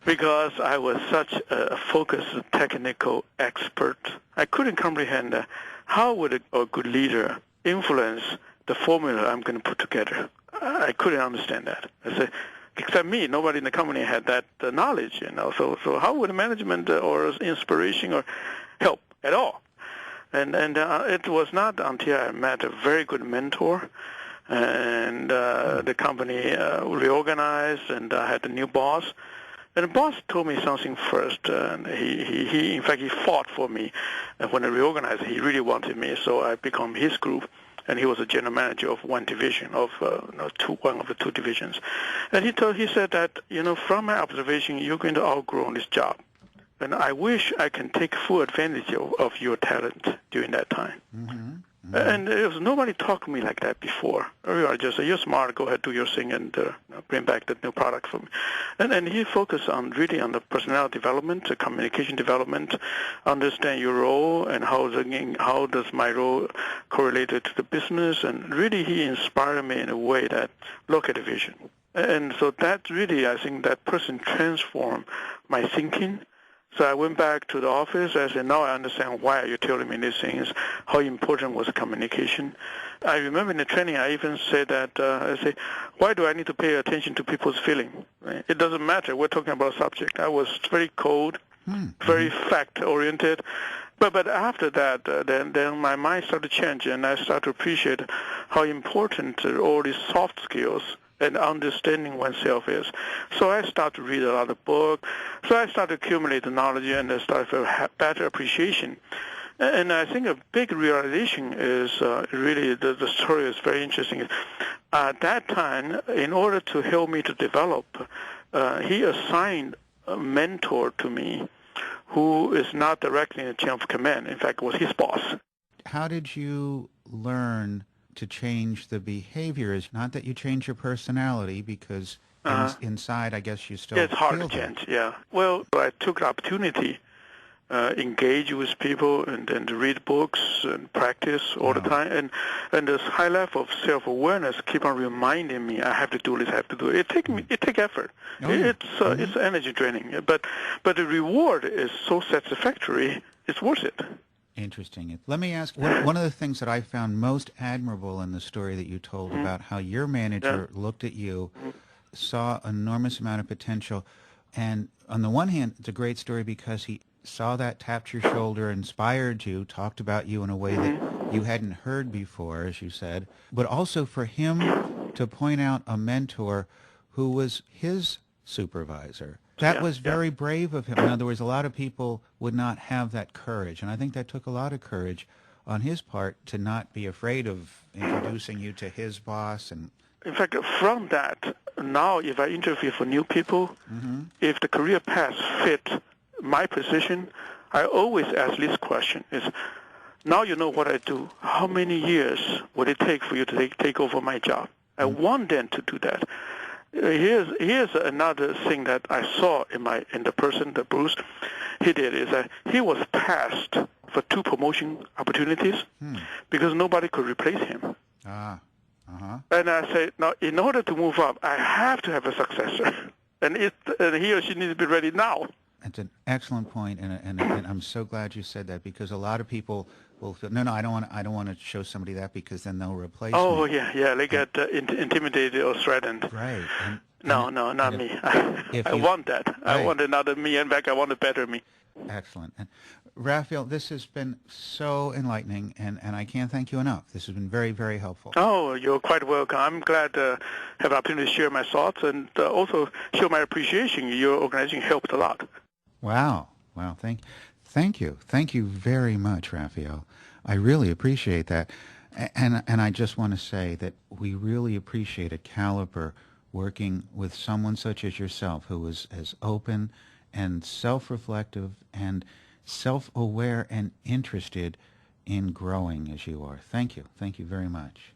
Because I was such a focused technical expert, I couldn't comprehend how would a good leader influence the formula I'm going to put together. I couldn't understand that. I said, except me, nobody in the company had that knowledge, So how would management or inspiration or help at all? And it was not until I met a very good mentor, and the company reorganized, and I had a new boss. And the boss told me something first. He in fact, he fought for me when I reorganized. He really wanted me, so I become his group. And he was a general manager of one division of one of the two divisions. And he said that from my observation, you're going to outgrow this job. And I wish I can take full advantage of your talent during that time. And there was nobody talked to me like that before. I just say, you're smart, go ahead, do your thing, and bring back the new product for me. And he focused on really on the personality development, the communication development, understand your role, and how does my role correlate to the business. And really he inspired me in a way that look at the vision. And so that really, I think that person transformed my thinking. So I went back to the office. I said, now I understand why you're telling me these things, how important was communication. I remember in the training I even said that, I say, why do I need to pay attention to people's feeling? Right? It doesn't matter. We're talking about a subject. I was very cold, very fact-oriented. But after that, then my mind started to change, and I started to appreciate how important all these soft skills and understanding oneself is. So I started to read a lot of books. So I started to accumulate the knowledge, and I started to have better appreciation. And I think a big realization is really the story is very interesting. At that time, in order to help me to develop, he assigned a mentor to me who is not directly in the chain of command. In fact, was his boss. How did you learn to change the behavior? Is not that you change your personality, because inside, I guess you still it's hard feel to change, that. yeah. Well, I took the opportunity, engage with people, and then to read books and practice all the time. And this high level of self-awareness keep on reminding me, I have to do this, I have to do it. It take effort. It's energy draining. But the reward is so satisfactory, it's worth it. Interesting. Let me ask, one of the things that I found most admirable in the story that you told about how your manager looked at you, saw an enormous amount of potential, and on the one hand, it's a great story because he saw that, tapped your shoulder, inspired you, talked about you in a way that you hadn't heard before, as you said, but also for him to point out a mentor who was his supervisor. That was very brave of him. In other words, a lot of people would not have that courage, and I think that took a lot of courage on his part to not be afraid of introducing you to his boss. And in fact, from that, now if I interview for new people, if the career path fit my position, I always ask this question: is now you know what I do. How many years would it take for you to take over my job? I want them to do that. Here's another thing that I saw in the person that Bruce he did is that he was passed for 2 promotion opportunities because nobody could replace him. And I said, now in order to move up, I have to have a successor, and he or she needs to be ready now. That's an excellent point, and I'm so glad you said that, because a lot of people will feel, no, I don't want to show somebody that because then they'll replace me. Oh, yeah, they get intimidated or threatened. Right. No, not me. I want that. Right. I want another me, in fact, I want a better me. Excellent. And Raphael, this has been so enlightening, and I can't thank you enough. This has been very, very helpful. Oh, you're quite welcome. I'm glad to have an opportunity to share my thoughts and also show my appreciation. Your organization helped a lot. Wow. Thank you. Thank you very much, Raphael. I really appreciate that. And I just want to say that we really appreciate at Caliper working with someone such as yourself, who is as open and self-reflective and self-aware and interested in growing as you are. Thank you. Thank you very much.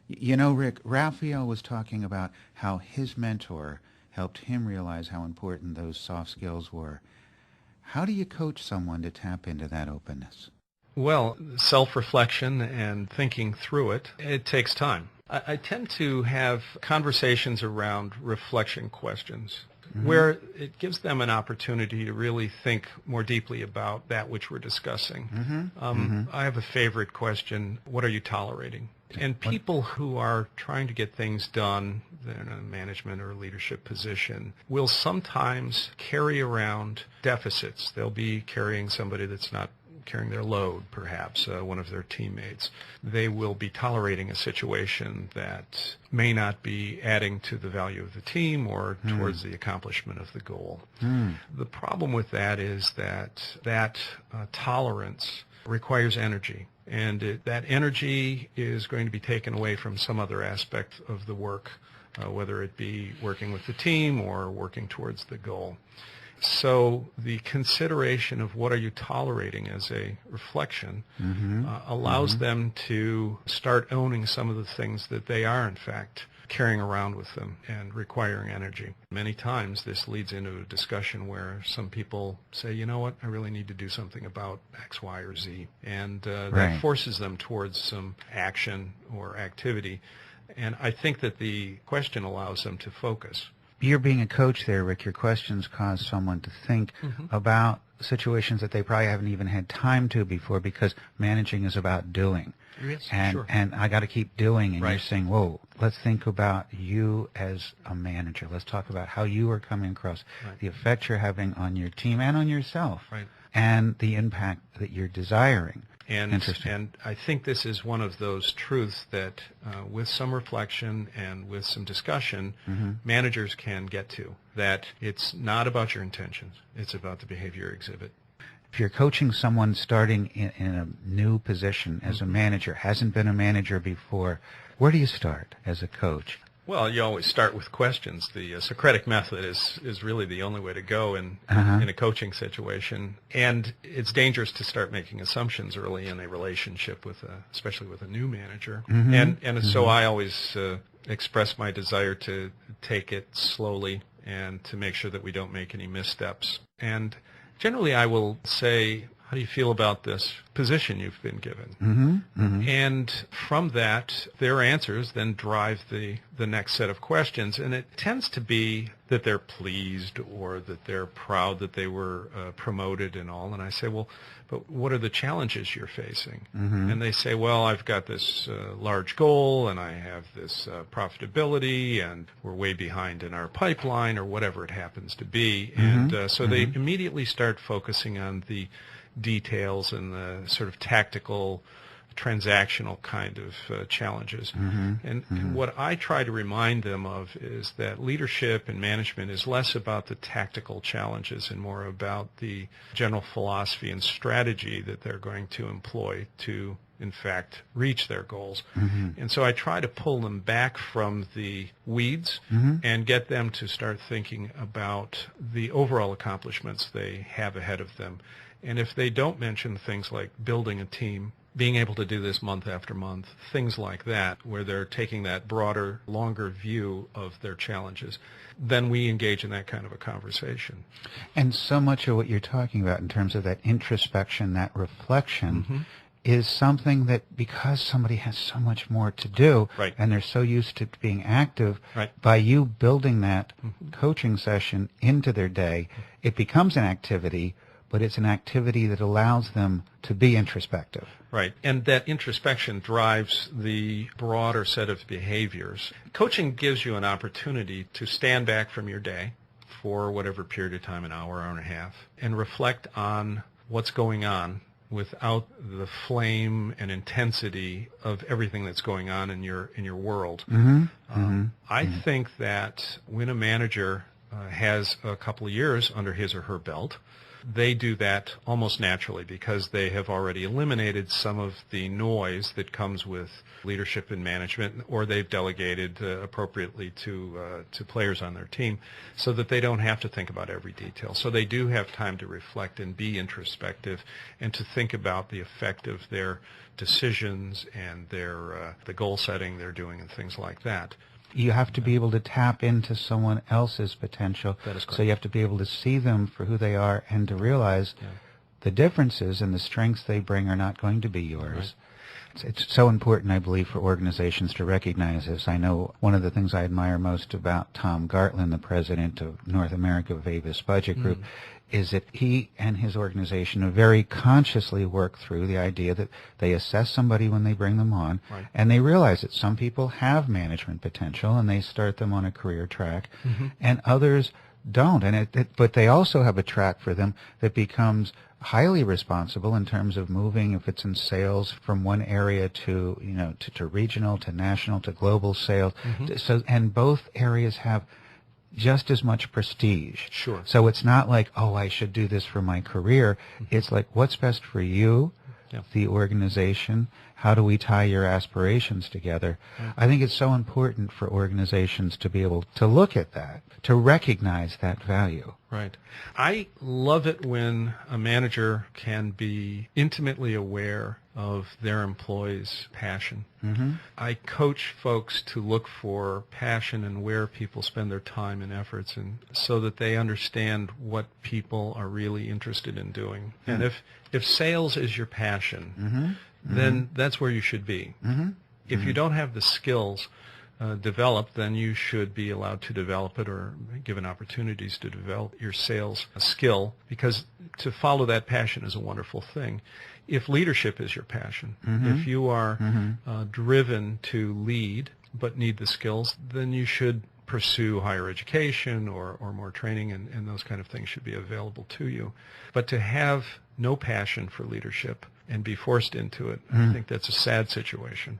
You know, Rick, Raphael was talking about how his mentor helped him realize how important those soft skills were. How do you coach someone to tap into that openness? Well, self-reflection and thinking through it takes time. I tend to have conversations around reflection questions where it gives them an opportunity to really think more deeply about that which we're discussing. I have a favorite question: what are you tolerating? And people who are trying to get things done in a management or leadership position will sometimes carry around deficits. They'll be carrying somebody that's not carrying their load, perhaps, one of their teammates. They will be tolerating a situation that may not be adding to the value of the team or towards the accomplishment of the goal. The problem with that is that tolerance requires energy, and that energy is going to be taken away from some other aspect of the work, whether it be working with the team or working towards the goal. So the consideration of what are you tolerating as a reflection allows them to start owning some of the things that they are, in fact, carrying around with them and requiring energy. Many times this leads into a discussion where some people say, you know what, I really need to do something about X, Y, or Z. And that forces them towards some action or activity. And I think that the question allows them to focus. You're being a coach there, Rick. Your questions cause someone to think about situations that they probably haven't even had time to before, because managing is about doing. Yes, and I got to keep doing, and you're saying, whoa, let's think about you as a manager. Let's talk about how you are coming across, the effect you're having on your team and on yourself, and the impact that you're desiring. And I think this is one of those truths that with some reflection and with some discussion, managers can get to, that it's not about your intentions, it's about the behavior you exhibit. If you're coaching someone starting in a new position as a manager, hasn't been a manager before, where do you start as a coach? Well, you always start with questions. The Socratic method is really the only way to go in a coaching situation. And it's dangerous to start making assumptions early in a relationship, especially with a new manager. And so I always express my desire to take it slowly and to make sure that we don't make any missteps. And generally I will say, how do you feel about this position you've been given? And from that, their answers then drive the next set of questions. And it tends to be that they're pleased or that they're proud that they were promoted and all. And I say, well, but what are the challenges you're facing? And they say, well, I've got this large goal, and I have this profitability, and we're way behind in our pipeline, or whatever it happens to be. And so they immediately start focusing on the details and the sort of tactical, transactional kind of challenges. And what I try to remind them of is that leadership and management is less about the tactical challenges and more about the general philosophy and strategy that they're going to employ to, in fact, reach their goals. And so I try to pull them back from the weeds and get them to start thinking about the overall accomplishments they have ahead of them. And if they don't mention things like building a team, being able to do this month after month, things like that, where they're taking that broader, longer view of their challenges, then we engage in that kind of a conversation. And so much of what you're talking about in terms of that introspection, that reflection, is something that, because somebody has so much more to do, and they're so used to being active, by you building that coaching session into their day, it becomes an activity, but it's an activity that allows them to be introspective. Right, and that introspection drives the broader set of behaviors. Coaching gives you an opportunity to stand back from your day for whatever period of time, an hour and a half, and reflect on what's going on without the flame and intensity of everything that's going on in your world. I think that when a manager has a couple of years under his or her belt, they do that almost naturally because they have already eliminated some of the noise that comes with leadership and management, or they've delegated appropriately to players on their team so that they don't have to think about every detail. So they do have time to reflect and be introspective and to think about the effect of their decisions and their the goal setting they're doing and things like that. You have to be able to tap into someone else's potential. That is correct. So you have to be able to see them for who they are and to realize the differences and the strengths they bring are not going to be yours. It's so important, I believe, for organizations to recognize this. I know one of the things I admire most about Tom Gartland, the president of North America of Avis Budget Group, is that he and his organization have very consciously worked through the idea that they assess somebody when they bring them on, and they realize that some people have management potential and they start them on a career track, and others don't. But they also have a track for them that becomes highly responsible in terms of moving, if it's in sales, from one area to to regional, to national, to global sales. And both areas have just as much prestige. So it's not like, oh, I should do this for my career. It's like, what's best for you the organization? How do we tie your aspirations together? I think it's so important for organizations to be able to look at that, to recognize that value. Right. I love it when a manager can be intimately aware of their employees' passion. I coach folks to look for passion and where people spend their time and efforts, and so that they understand what people are really interested in doing. And if sales is your passion, then that's where you should be. If you don't have the skills developed, then you should be allowed to develop it or given opportunities to develop your sales skill, because to follow that passion is a wonderful thing. If leadership is your passion, if you are driven to lead but need the skills, then you should pursue higher education or more training, and those kind of things should be available to you. But to have no passion for leadership and be forced into it, I think that's a sad situation.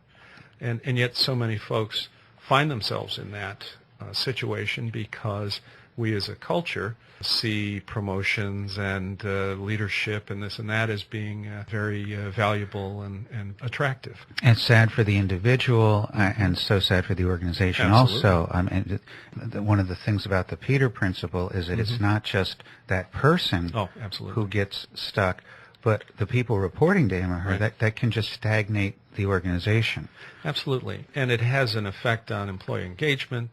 And yet so many folks find themselves in that situation because we as a culture see promotions and leadership and this and that as being very valuable and attractive. It's sad for the individual and so sad for the organization. Absolutely. Also. One of the things about the Peter Principle is that it's not just that person who gets stuck, but the people reporting to him or her, that can just stagnate the organization. Absolutely. And it has an effect on employee engagement.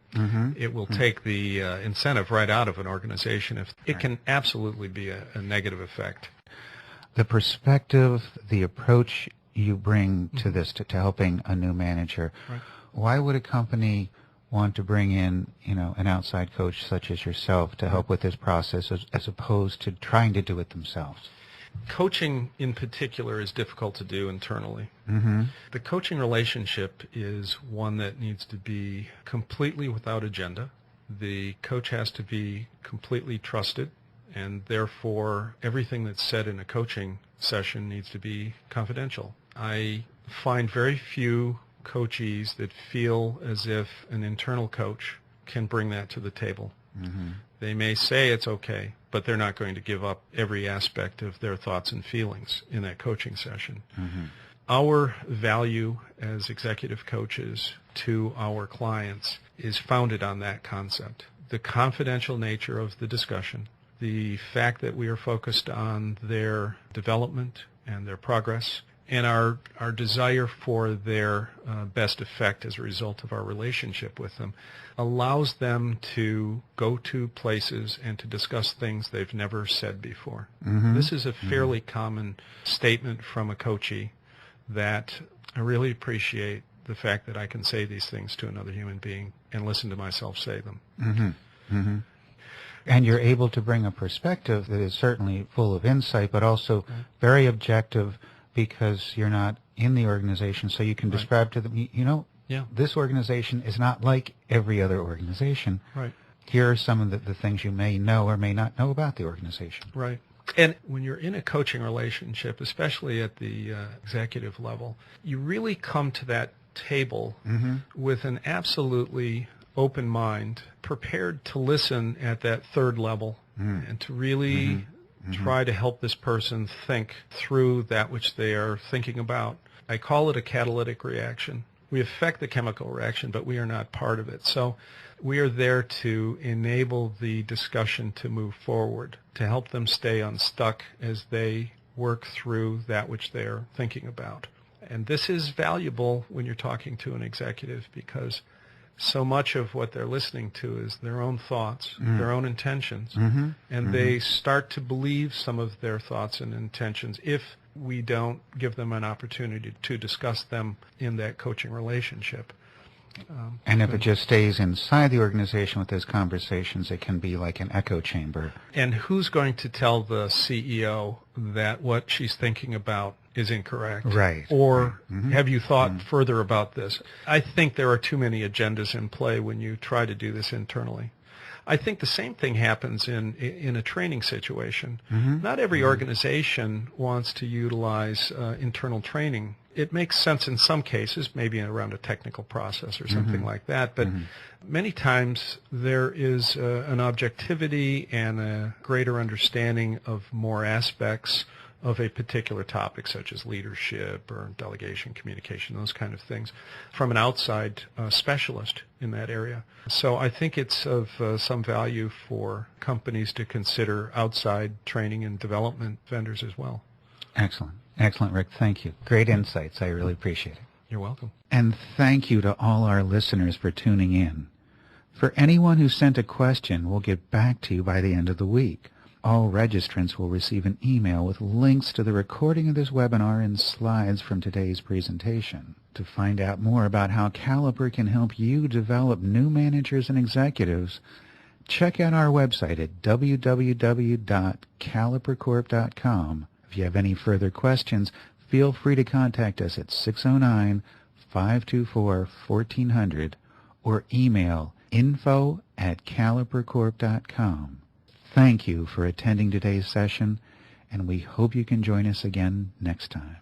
It will take the incentive right out of an organization. It can absolutely be a negative effect. The perspective, the approach you bring to this, to helping a new manager, why would a company want to bring in, an outside coach such as yourself to help with this process as opposed to trying to do it themselves? Coaching in particular is difficult to do internally. The coaching relationship is one that needs to be completely without agenda. The coach has to be completely trusted, and therefore everything that's said in a coaching session needs to be confidential. I find very few coachees that feel as if an internal coach can bring that to the table. They may say it's okay, but they're not going to give up every aspect of their thoughts and feelings in that coaching session. Our value as executive coaches to our clients is founded on that concept. The confidential nature of the discussion, the fact that we are focused on their development and their progress, and our desire for their best effect as a result of our relationship with them allows them to go to places and to discuss things they've never said before. This is a fairly common statement from a coachee, that I really appreciate the fact that I can say these things to another human being and listen to myself say them. And you're able to bring a perspective that is certainly full of insight, but also very objective, because you're not in the organization, so you can describe to them, this organization is not like every other organization. Here are some of the things you may know or may not know about the organization. And when you're in a coaching relationship, especially at the executive level, you really come to that table with an absolutely open mind, prepared to listen at that third level and to really try to help this person think through that which they are thinking about. I call it a catalytic reaction. We affect the chemical reaction, but we are not part of it. So we are there to enable the discussion to move forward, to help them stay unstuck as they work through that which they are thinking about. And this is valuable when you're talking to an executive, because so much of what they're listening to is their own thoughts, their own intentions, and they start to believe some of their thoughts and intentions if we don't give them an opportunity to discuss them in that coaching relationship. And if it just stays inside the organization with those conversations, it can be like an echo chamber. And who's going to tell the CEO that what she's thinking about is incorrect? Or have you thought further about this? I think there are too many agendas in play when you try to do this internally. I think the same thing happens in a training situation. Not every organization wants to utilize internal training. It makes sense in some cases, maybe around a technical process or something like that, but many times there is an objectivity and a greater understanding of more aspects of a particular topic, such as leadership or delegation, communication, those kind of things, from an outside specialist in that area. So I think it's of some value for companies to consider outside training and development vendors as well. Excellent. Excellent, Rick. Thank you. Great insights. I really appreciate it. You're welcome. And thank you to all our listeners for tuning in. For anyone who sent a question, we'll get back to you by the end of the week. All registrants will receive an email with links to the recording of this webinar and slides from today's presentation. To find out more about how Caliper can help you develop new managers and executives, check out our website at www.calipercorp.com. If you have any further questions, feel free to contact us at 609-524-1400 or email info@calipercorp.com. Thank you for attending today's session, and we hope you can join us again next time.